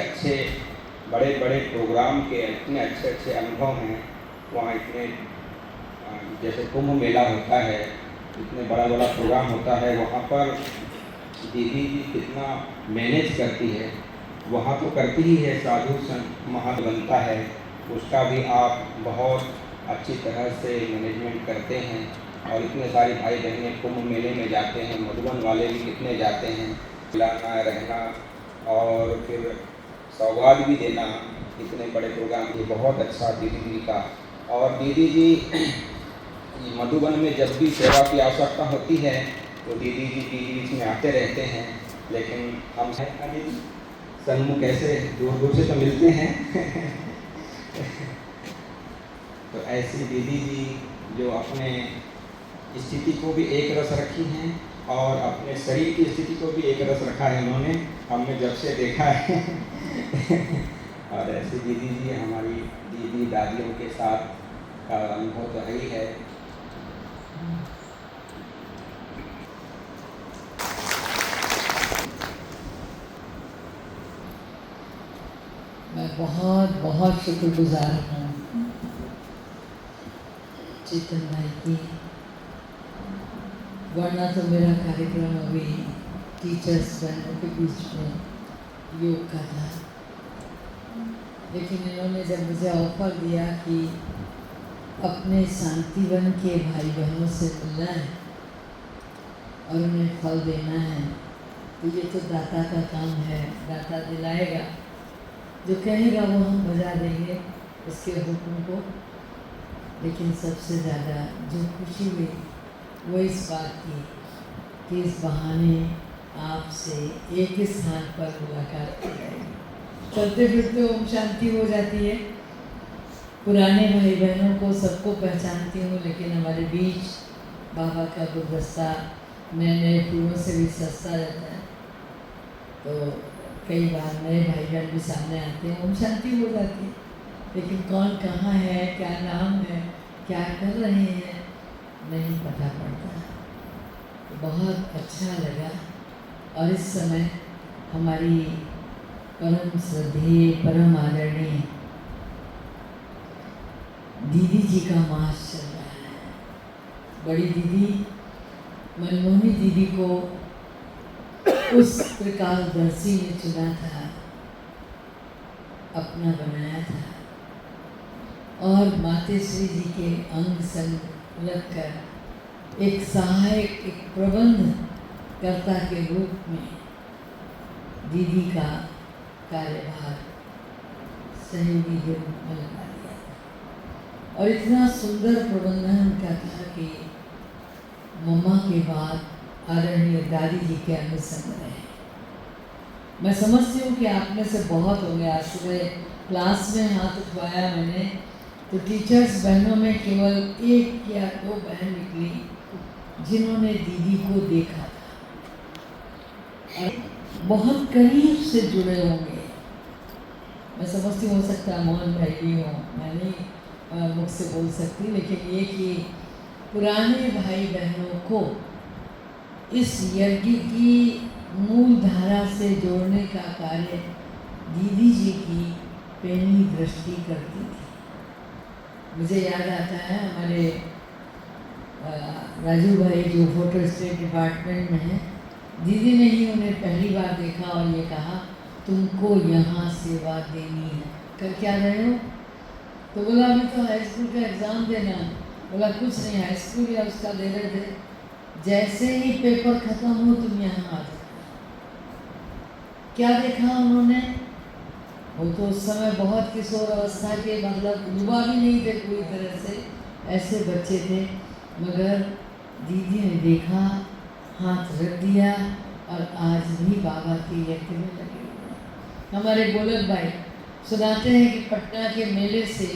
अच्छे बड़े बड़े प्रोग्राम के इतने अच्छे अच्छे अनुभव हैं वहाँ। इतने जैसे कुंभ मेला होता है, इतने बड़ा बड़ा प्रोग्राम होता है, वहाँ पर दीदी जी कितना मैनेज करती है। वहाँ तो करती ही है, साधु संत महंत बनता है, उसका भी आप बहुत अच्छी तरह से मैनेजमेंट करते हैं। और इतने सारे भाई बहनें कुंभ मेले में जाते हैं, मधुबन वाले भी कितने जाते हैं, खिलाना रहना और फिर सौगात भी देना। इतने बड़े प्रोग्राम ये बहुत अच्छा दीदी जी का। और दीदी जी मधुबन में जब भी सेवा की आवश्यकता होती है तो दीदी जी बीच में आते रहते हैं। लेकिन हम सन्मुख ऐसे दूर दूर से तो मिलते हैं तो ऐसी दीदी जी जो अपने स्थिति को भी एक रस रखी हैं और अपने शरीर की स्थिति को भी एक रस रखा है उन्होंने, हमने जब से देखा है और ऐसी दीदी जी हमारी दीदी दादियों के साथ का अनुभव तो ही है। मैं बहुत बहुत शुक्रगुजार हूँ चेतन भाई की, वरना तो मेरा कार्यक्रम अभी टीचर्स बहनों के बीच में योग का था। लेकिन इन्होंने जब मुझे ऑफर दिया कि अपने शांतिवन के भाई बहनों से मिलना है और उन्हें फल देना है, तो ये तो दाता का काम है, दाता दिलाएगा, जो कहेगा वो हम बजा देंगे उसके हुक्म को। लेकिन सबसे ज़्यादा जो खुशी हुई वो इस बात की कि इस बहाने आपसे एक ही स्थान पर मुलाकात हो जाएगी। चलते फिरते ओम शांति हो जाती है। पुराने भाई बहनों को सबको पहचानती हूँ, लेकिन हमारे बीच बाबा का गुलदस्ता नए नए फूलों से भी सस्ता रहता है, तो कई बार नए भाई बहन भी सामने आते हैं, ओम शांति हो जाती है। लेकिन कौन कहाँ है, क्या नाम है, क्या कर रहे हैं, नहीं पता पड़ता। बहुत अच्छा लगा। और इस समय हमारी परम श्रद्धेय परम आदरणीय दीदी जी का मास चल रहा है। बड़ी दीदी मनमोहनी दीदी को उस प्रकाशदर्शी ने चुना था, अपना बनाया था और मातेश्री जी के अंग संग लगकर एक सहायक, एक प्रबंध कर्ता के रूप में दीदी का कार्यभार सहयोगी के रूप में लगा दिया। और इतना सुंदर प्रबंधन उनका था कि मम्मा के बाद आदरणीय दादी जी के अंग संग रहे। मैं समझती हूँ कि आप में से बहुत हो गया। सुबह क्लास में हाथ उठवाया मैंने तो टीचर्स बहनों में केवल एक या दो बहन निकली जिन्होंने दीदी को देखा था और बहुत करीब से जुड़े होंगे। मैं समझती हो सकता है मोहन भाई भी हो, मैं नहीं मुख से बोल सकती, लेकिन ये कि पुराने भाई बहनों को इस यज्ञ की मूल धारा से जोड़ने का कार्य दीदी जी की पहली दृष्टि करती थी। मुझे याद आता है हमारे राजू भाई जो फोटो स्टेट डिपार्टमेंट में है, दीदी ने ही उन्हें पहली बार देखा और ये कहा तुमको यहाँ सेवा देनी है। कर क्या रहे हो? तो बोला अभी तो हाई स्कूल का एग्ज़ाम देना। बोला कुछ नहीं, हाई स्कूल या उसका दे रहे थे, जैसे ही पेपर ख़त्म हो तुम यहाँ आ जाओ। क्या देखा उन्होंने? वो तो उस समय बहुत किशोर अवस्था के, मतलब युवा भी नहीं थे पूरी तरह से, ऐसे बच्चे थे, मगर दीदी ने देखा, हाथ रख दिया और आज भी बाबा के यज्ञ में लगे हुए। हमारे गोलक भाई सुनाते हैं कि पटना के मेले से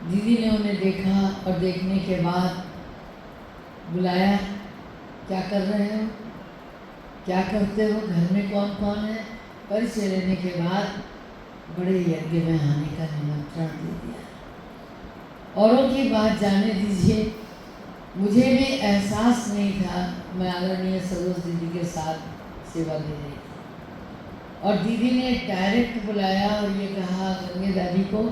दीदी ने उन्हें देखा और देखने के बाद बुलाया, क्या कर रहे हो, क्या करते हो, घर में कौन कौन है। परिचय लेने के बाद बड़े यज्ञ में आने का निमंत्रण दे दिया। औरों की बात जाने दीजिए, मुझे भी एहसास नहीं था मैं आदरणीय सरोज दीदी के साथ सेवा दे रही थी। और दीदी ने डायरेक्ट बुलाया और ये कहा गंगे दादी को,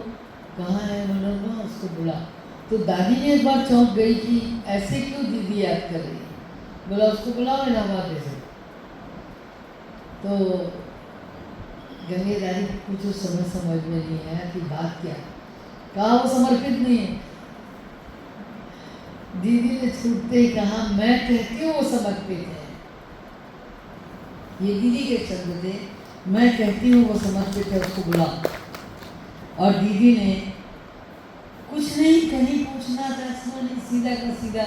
कहाँ है मनोरमा, उसको बुला। तो दादी ने एक बार चौंक गई कि ऐसे क्यों दीदी याद कर रही है, बोला उसको बुलाओ इलाहाबाद से। तो गंगे दादी को कुछ उस समय समझ में नहीं आया कि बात क्या, कहा वो समर्पित नहीं है। दीदी ने छूटते ही कहा, मैं कहती हूँ वो समर्पित है। ये दीदी के शब्द थे, मैं कहती हूँ वो समर्पित है, उसको बुला। और दीदी ने कुछ नहीं, कहीं पूछना चाचना नहीं, सीधा का सीधा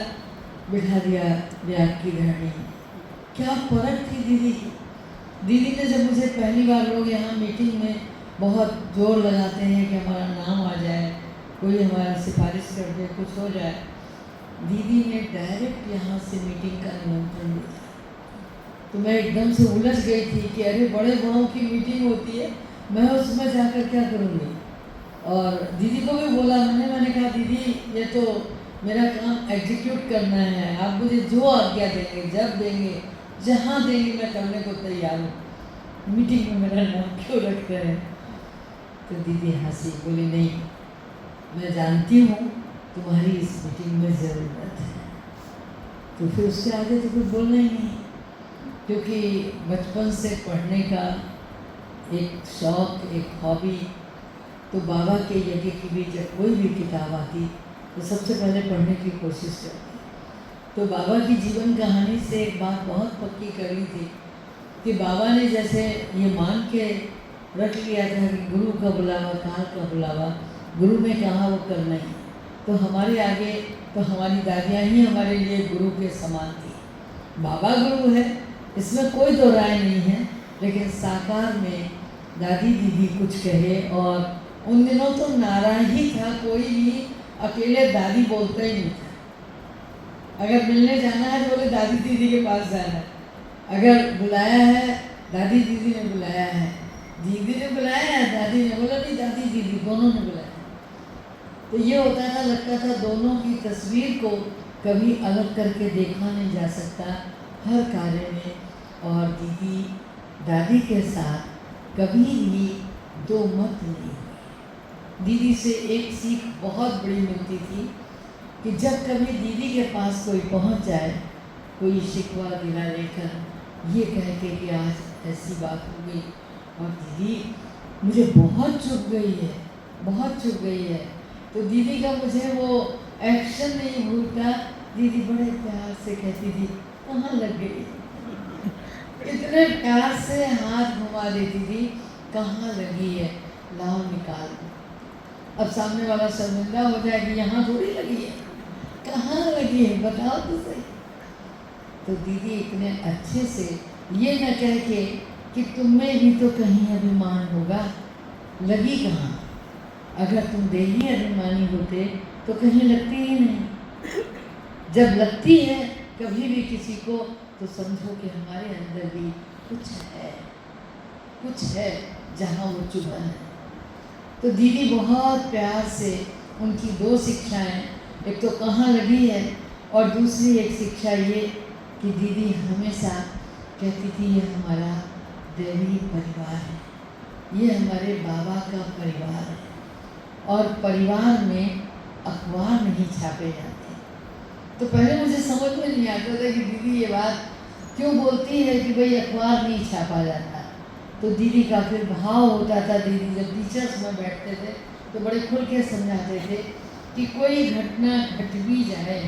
बिठा दिया ब्याह की घड़ी। क्या फर्क थी दीदी की। दीदी ने जब मुझे पहली बार, लोग यहाँ मीटिंग में बहुत जोर लगाते हैं कि हमारा नाम आ जाए, कोई हमारा सिफारिश कर दे, कुछ हो जाए, दीदी ने डायरेक्ट यहाँ से मीटिंग का निमंत्रण दिया। तो मैं एकदम से उलझ गई थी कि अरे बड़े बड़ों की मीटिंग होती है, मैं उसमें जाकर क्या करूँगी। और दीदी को भी बोला मैंने कहा दीदी ये तो मेरा काम एग्जीक्यूट करना है, आप मुझे जो आज्ञा देंगे, जब देंगे, जहाँ देंगे, मैं करने को तैयार हूँ, मीटिंग में मेरा नाम क्यों रख रहे हैं। तो दीदी हंसी, बोली नहीं, मैं जानती हूँ तुम्हारी इस मीटिंग में ज़रूरत है। तो फिर उससे आगे तो कुछ बोलना ही नहीं, क्योंकि बचपन से पढ़ने का एक शौक़, एक हॉबी। तो बाबा के यज्ञ की भी जब कोई भी किताब आती तो सबसे पहले पढ़ने की कोशिश करती। तो बाबा की जीवन कहानी से एक बात बहुत पक्की कर ली थी कि बाबा ने जैसे ये मान के रख लिया था कि गुरु का बुलावा, काल का बुलावा, गुरु ने कहा वो करना ही। तो हमारे आगे तो हमारी दादियाँ ही हमारे लिए गुरु के समान थी। बाबा गुरु है, इसमें कोई दो राय नहीं है, लेकिन साकार में दादी दीदी कुछ कहे। और उन दिनों तो नारा ही था, कोई भी अकेले दादी बोलता ही नहीं था। अगर मिलने जाना है तो बोले दादी दीदी के पास जाना है, अगर बुलाया है दादी दीदी ने बुलाया है, दीदी ने बुलाया है दादी ने, बोला नहीं दादी दीदी दोनों ने बुलाया। तो ये होता था, लगता था दोनों की तस्वीर को कभी अलग करके देखा नहीं जा सकता हर कार्य में। और दीदी दादी के साथ कभी भी दो मत नहीं। दीदी से एक सीख बहुत बड़ी मिलती थी कि जब कभी दीदी के पास कोई पहुंच जाए, कोई शिकवा गिला लेकर ये कह के कि आज ऐसी बात हो गई और दीदी मुझे बहुत चुभ गई है, बहुत चुभ गई है, तो दीदी का मुझे वो एक्शन नहीं भूलता। दीदी बड़े प्यार से कहती थी कहाँ लग गई, इतने प्यार से हाथ घुमा देती थी, कहाँ लगी है, लाओ निकाल दो। अब सामने वाला शर्मिंदा हो जाए कि यहाँ थोड़ी लगी है, कहाँ लगी है बताओ तो सही। तो दीदी इतने अच्छे से ये न कह के कि तुम में भी तो कहीं अभिमान होगा, लगी कहाँ। अगर तुम डेली अभिमानी होते तो कहीं लगती ही नहीं। जब लगती है कभी भी किसी को तो समझो कि हमारे अंदर भी कुछ है, कुछ है जहाँ वो चुभन है। तो दीदी बहुत प्यार से, उनकी दो शिक्षाएं, एक तो कहाँ लगी है और दूसरी एक शिक्षा ये कि दीदी हमेशा कहती थी ये हमारा दैवी परिवार है, ये हमारे बाबा का परिवार है और परिवार में अखबार नहीं छापे जाते। तो पहले मुझे समझ में नहीं आता था कि दीदी ये बात क्यों बोलती है कि भाई अखबार नहीं छापा जाता। तो दीदी का फिर भाव होता था, दीदी जब टीचर्स में बैठते थे तो बड़े खुल के समझाते थे कि कोई घटना घट भी जाए,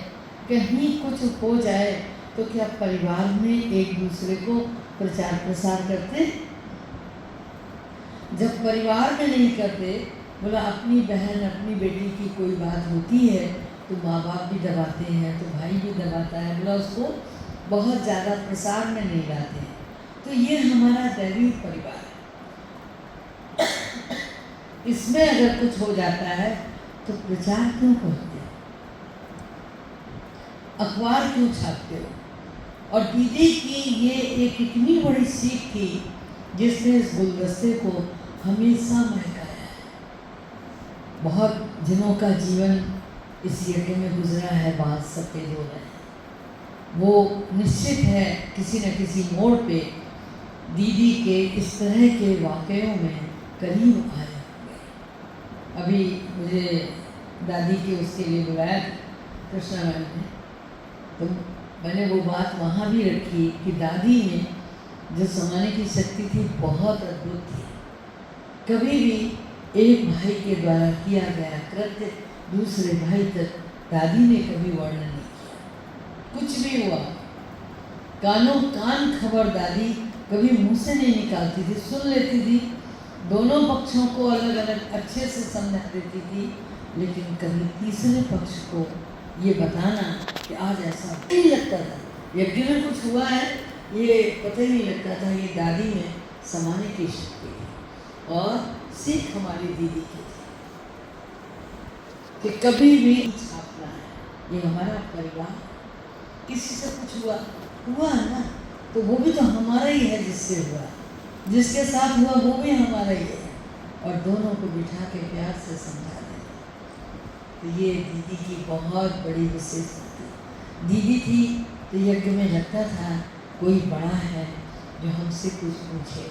कहीं कुछ हो जाए, तो क्या परिवार में एक दूसरे को प्रचार प्रसार करते? जब परिवार में नहीं करते, बोला अपनी बहन अपनी बेटी की कोई बात होती है तो माँ बाप भी दबाते हैं, तो भाई भी दबाता है, बोला उसको बहुत ज़्यादा प्रसार में नहीं लाते। तो ये हमारा दैवीय परिवार है। इसमें अगर कुछ हो जाता है तो प्रचार क्यों करते हो, अखबार क्यों छापते हो? और दीदी की ये एक इतनी बड़ी सीख थी जिसने इस गुलदस्ते को हमेशा महकाया है। बहुत दिनों का जीवन इस यज्ञ में गुजरा है, बाल सफ़ेद हो रहे हैं, वो निश्चित है किसी न किसी मोड़ पे दीदी के इस तरह के वाक़यों में करीब आए हुए। अभी मुझे दादी के उसके लिए बुलाया कृष्णा मैम ने, तो मैंने वो बात वहाँ भी रखी कि दादी में जो समाने की शक्ति थी बहुत अद्भुत थी। कभी भी एक भाई के द्वारा किया गया कृत्य दूसरे भाई तक दादी ने कभी वर्णन नहीं किया। कुछ भी हुआ कानों कान खबर दादी कभी मुंह से नहीं निकालती थी, सुन लेती थी, दोनों पक्षों को अलग अलग अच्छे से समझा देती थी, लेकिन कभी तीसरे पक्ष को ये बताना कि आज ऐसा नहीं लगता था, यज्ञ में कुछ हुआ है, ये पता ही नहीं लगता था। ये दादी में समाने की शक्ति थी और सीख हमारी दीदी की थी कि कभी भी छापना है। ये हमारा परिवार, किसी से कुछ हुआ है ना, तो वो भी तो हमारा ही है, जिससे हुआ, जिसके साथ हुआ वो भी हमारा ही है, और दोनों को बिठा के प्यार से समझा दें। तो ये दीदी की बहुत बड़ी विशेषता थी। दीदी थी तो यज्ञ में लगता था कोई बड़ा है जो हमसे कुछ पूछे,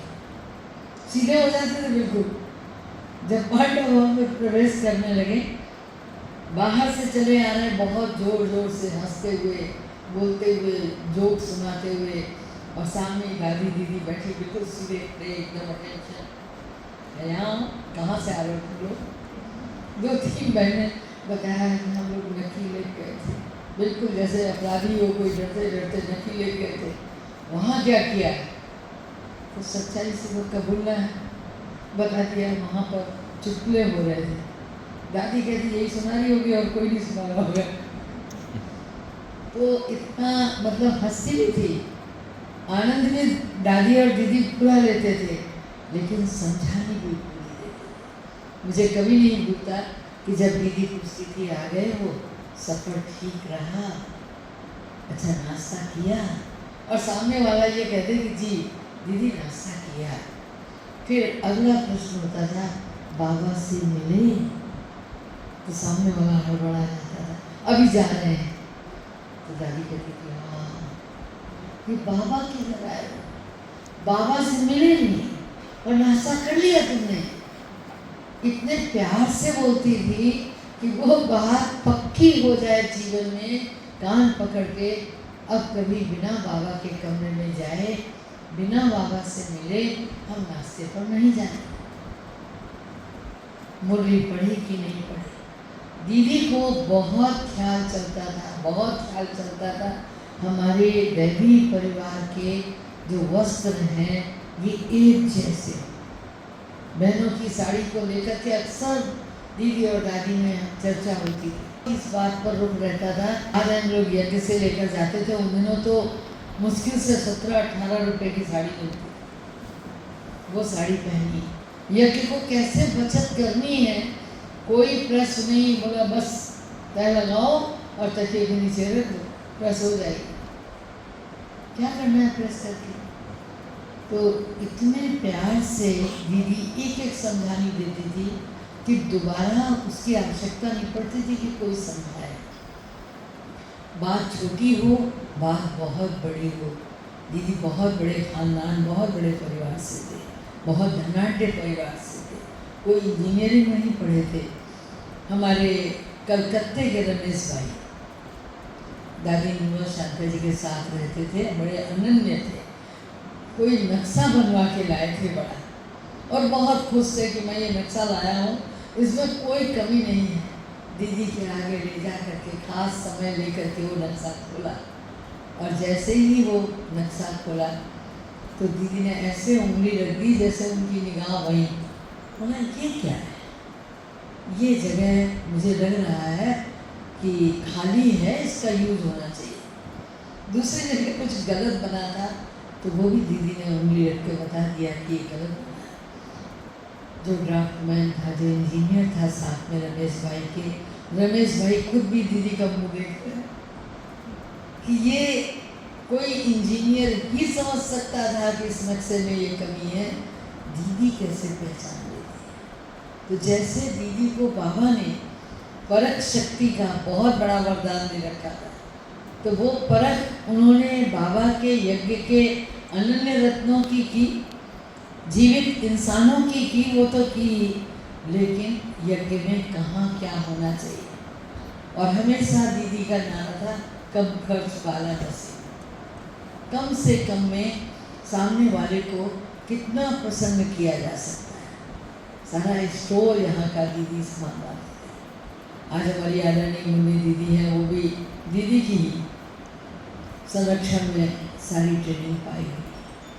सीधे हो जाते थे बिल्कुल। जब पांडव में प्रवेश करने लगे, बाहर से चले आ रहे बहुत जोर जोर से, हंसते हुए, बोलते हुए, जोक सुनाते हुए, और सामने दादी दीदी बैठी बिल्कुल सीधे एकदम अटेंशन। यहाँ कहाँ से आ रहे हो तुम लोग? 2-3 बहनें बताया कि हम लोग नकी ले गए थे, बिल्कुल जैसे अपराधी हो, कोई डरते डरते नकी ले गए थे। वहाँ क्या किया? तो सच्चाई से वो कबूलना है, बता दिया वहाँ पर चुटकुले हो रहे थे। दादी कहती यही सुना रही होगी और कोई नहीं सुना रहा होगा। तो इतना मतलब हंसी भी थी, आनंद भी दादी और दीदी पूरा लेते थे, लेकिन समझाने भी पूरी देते। मुझे कभी नहीं भूलता कि जब दीदी पूछती थी आ गए हो, सफ़र ठीक रहा, अच्छा नाश्ता किया, और सामने वाला ये कहते कि जी दीदी नाश्ता किया। फिर अगला प्रश्न होता था बाबा से मिले, तो सामने वाला हड़बड़ा जाता था, अभी जा रहे हैं। तो दादी कहती थी हाँ, ये बाबा किधर आए हो, बाबा से मिले नहीं और नाश्ता कर लिया तुमने। इतने प्यार से बोलती थी कि वो बात पक्की हो जाए जीवन में, कान पकड़ के अब कभी बिना बाबा के कमरे में जाए, बिना बाबा से मिले हम नाश्ते पर नहीं जाए। मुरली पढ़ी कि नहीं पढ़ी, दीदी को बहुत ख्याल चलता था, बहुत ख्याल चलता था। हमारे दैवी परिवार के जो वस्त्र हैं ये एक जैसे, बहनों की साड़ी को लेकर के अक्सर दीदी और दादी में चर्चा होती थी। इस बात पर रुक रहता था। आज हम लोग यज्ञ से लेकर जाते थे, उन दिनों तो मुश्किल से 17-18 रुपए की साड़ी मिलती, वो साड़ी पहनी। यज्ञ को कैसे बचत करनी है, कोई प्रेस नहीं, बोला बस तय लगाओ और तकिए के नीचे रख दो, प्रेस हो जाएगी। क्या करना है प्रेस करके? तो इतने प्यार से दीदी एक एक समझानी देती थी कि दोबारा उसकी आवश्यकता नहीं पड़ती थी कि कोई समझाए। बात छोटी हो, बात बहुत बड़ी हो। दीदी बहुत बड़े खानदान, बहुत बड़े परिवार से थे, बहुत धनाढ्य परिवार से थे, कोई इंजीनियरिंग नहीं पढ़े थे। हमारे कलकत्ते के रमेश भाई दादी नीमच शंकर जी के साथ रहते थे, बड़े अनन्य थे। कोई नक्शा बनवा के लाए थे बड़ा, और बहुत खुश थे कि मैं ये नक्शा लाया हूँ, इसमें कोई कमी नहीं है। दीदी के आगे ले जा करके खास समय लेकर के वो नक्शा खोला, और जैसे ही वो नक्शा खोला तो दीदी ने ऐसे उंगली रख दी जैसे उनकी निगाह वहीं। बोला ये क्या है? ये जगह मुझे लग रहा है कि खाली है, इसका यूज होना चाहिए। दूसरी जगह कुछ गलत बना था तो वो भी दीदी ने उंगली रख के बता दिया कि ये गलत बना है। जो ड्राफ्टमैन था, जो इंजीनियर था साथ में रमेश भाई के, रमेश भाई खुद भी दीदी का मुँह देख रहे कि ये कोई इंजीनियर ही समझ सकता था कि इस नक्शे में ये कमी है, दीदी कैसे पहचान लेती है। तो जैसे दीदी को बाबा ने परख शक्ति का बहुत बड़ा वरदान दे रखा था, तो वो परख उन्होंने बाबा के यज्ञ के अनन्य रत्नों की, जीवित इंसानों की वो तो की, लेकिन यज्ञ में कहाँ क्या होना चाहिए। और हमेशा दीदी का नारा था कम खर्च वाला नसीब। कम से कम में सामने वाले को कितना प्रसन्न किया जा सकता है। सारा स्टोर यहाँ का दीदी संभालती है। आज हमारी आदरणीय मुन्नी दीदी है, वो भी दीदी की ही संरक्षण में सारी ट्रेनिंग पाई हुई।